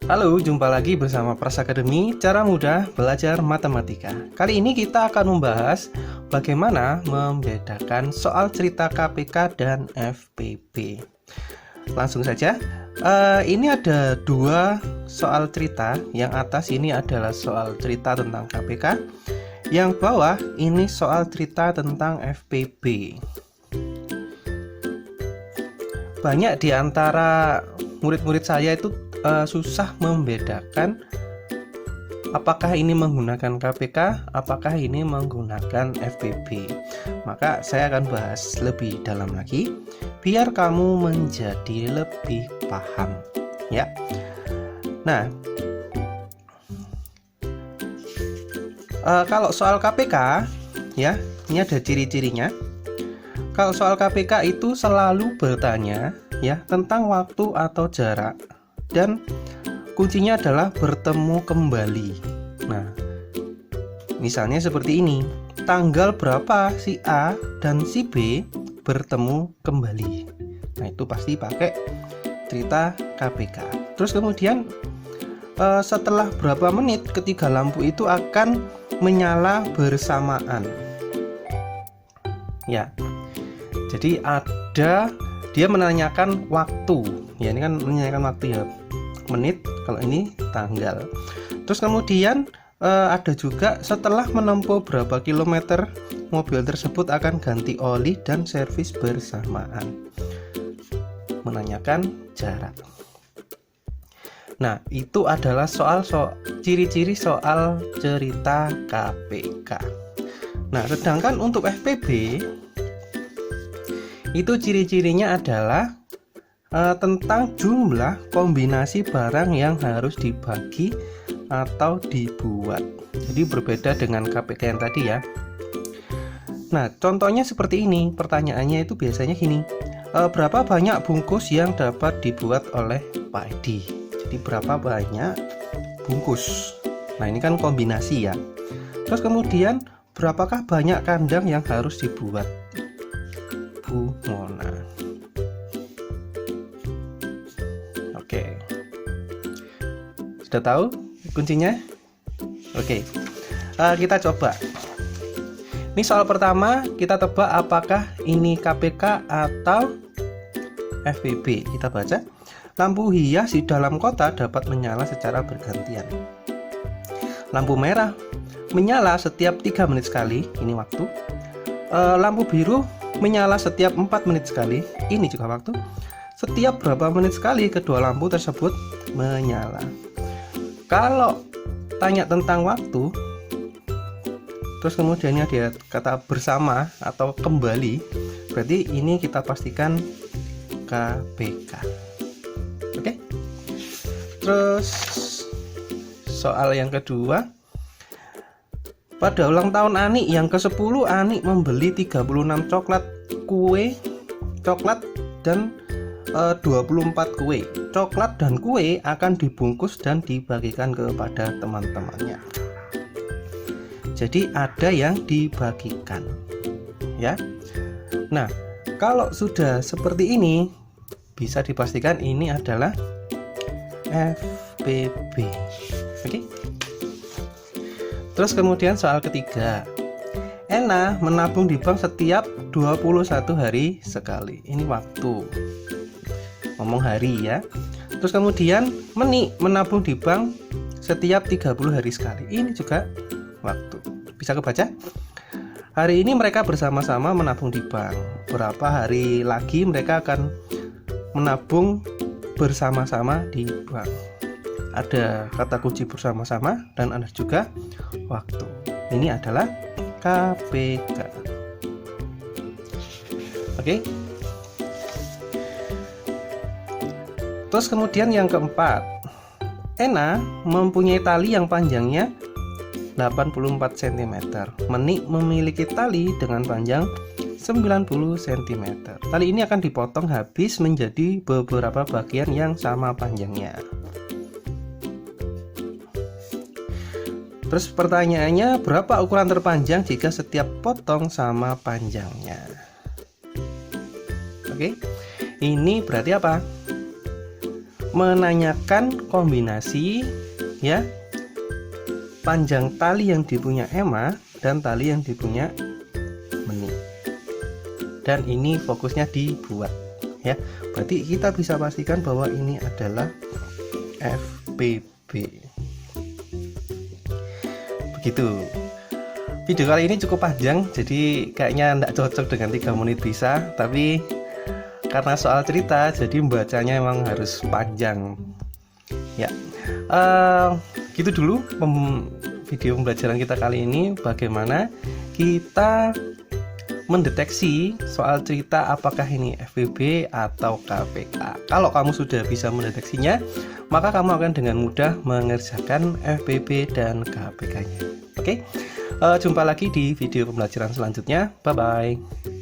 Halo, jumpa lagi bersama Pras Academy, cara mudah belajar matematika. Kali ini kita akan membahas bagaimana membedakan soal cerita KPK dan FPB. Langsung saja, ini ada dua soal cerita. Yang atas ini adalah soal cerita tentang KPK, yang bawah ini soal cerita tentang FPB. Banyak di antara murid-murid saya itu susah membedakan apakah ini menggunakan KPK, apakah ini menggunakan FPB. Maka saya akan bahas lebih dalam lagi biar kamu menjadi lebih paham, ya. Nah, kalau soal KPK, ya, ini ada ciri-cirinya. Kalau soal KPK itu selalu bertanya, ya, tentang waktu atau jarak. Dan kuncinya adalah bertemu kembali. Nah, misalnya seperti ini. Tanggal berapa si A dan si B bertemu kembali. Nah, itu pasti pakai cerita KPK. Terus kemudian setelah berapa menit ketiga lampu itu akan menyala bersamaan. Ya. Jadi dia menanyakan waktu. Ya, ini kan menanyakan waktu, ya, menit, kalau ini tanggal. Terus kemudian ada juga setelah menempuh berapa kilometer mobil tersebut akan ganti oli dan servis bersamaan. Menanyakan jarak. Nah, itu adalah ciri-ciri soal cerita KPK. Nah, sedangkan untuk FPB itu ciri-cirinya adalah tentang jumlah kombinasi barang yang harus dibagi atau dibuat. Jadi berbeda dengan KPK yang tadi, ya. Nah, contohnya seperti ini. Pertanyaannya itu biasanya gini. Berapa banyak bungkus yang dapat dibuat oleh Pak Edi? Jadi berapa banyak bungkus? Nah, ini kan kombinasi, ya. Terus kemudian berapakah banyak kandang yang harus dibuat Bu Mona? Oke, sudah tahu kuncinya? Oke, kita coba. Ini soal pertama, kita tebak apakah ini KPK atau FPB. Kita baca. Lampu hias di dalam kota dapat menyala secara bergantian. Lampu merah menyala setiap 3 menit sekali, ini waktu. Lampu biru menyala setiap 4 menit sekali, ini juga waktu. Setiap berapa menit sekali kedua lampu tersebut menyala. Kalau tanya tentang waktu, terus kemudiannya dia kata bersama atau kembali, berarti ini kita pastikan KPK. Oke. Terus soal yang kedua, pada ulang tahun Ani yang ke-10, Ani membeli 36 coklat dan 24 kue. Coklat dan kue akan dibungkus dan dibagikan kepada teman-temannya. Jadi ada yang dibagikan, ya. Nah, kalau sudah seperti ini bisa dipastikan ini adalah FPB. Oke. Terus kemudian soal ketiga. Ena menabung di bank setiap 21 hari sekali. Ini waktu. Ngomong hari, ya. Terus kemudian Meni menabung di bank setiap 30 hari sekali. Ini juga waktu. Bisa kebaca? Hari ini mereka bersama-sama menabung di bank. Berapa hari lagi mereka akan menabung bersama-sama di bank. Ada kata kunci bersama-sama dan ada juga waktu. Ini adalah KPK. Oke. Terus kemudian yang keempat, Ena mempunyai tali yang panjangnya 84 cm. Meni memiliki tali dengan panjang 90 cm. Tali ini akan dipotong habis menjadi beberapa bagian yang sama panjangnya. Terus pertanyaannya, berapa ukuran terpanjang jika setiap potong sama panjangnya? Oke. Ini berarti apa? menanyakan kombinasi ya panjang tali yang dipunya Emma dan tali yang dipunya Meni. Dan ini fokusnya dibuat ya. Berarti kita bisa pastikan bahwa ini adalah FPB. Begitu. Video kali ini cukup panjang, jadi kayaknya tidak cocok dengan 3 menit bisa, tapi karena soal cerita jadi membacanya emang harus panjang ya. Gitu dulu video pembelajaran kita kali ini, bagaimana kita mendeteksi soal cerita apakah ini FPB atau KPK. Kalau kamu sudah bisa mendeteksinya, maka kamu akan dengan mudah mengerjakan FPB dan KPK-nya. Oke, jumpa lagi di video pembelajaran selanjutnya. Bye bye.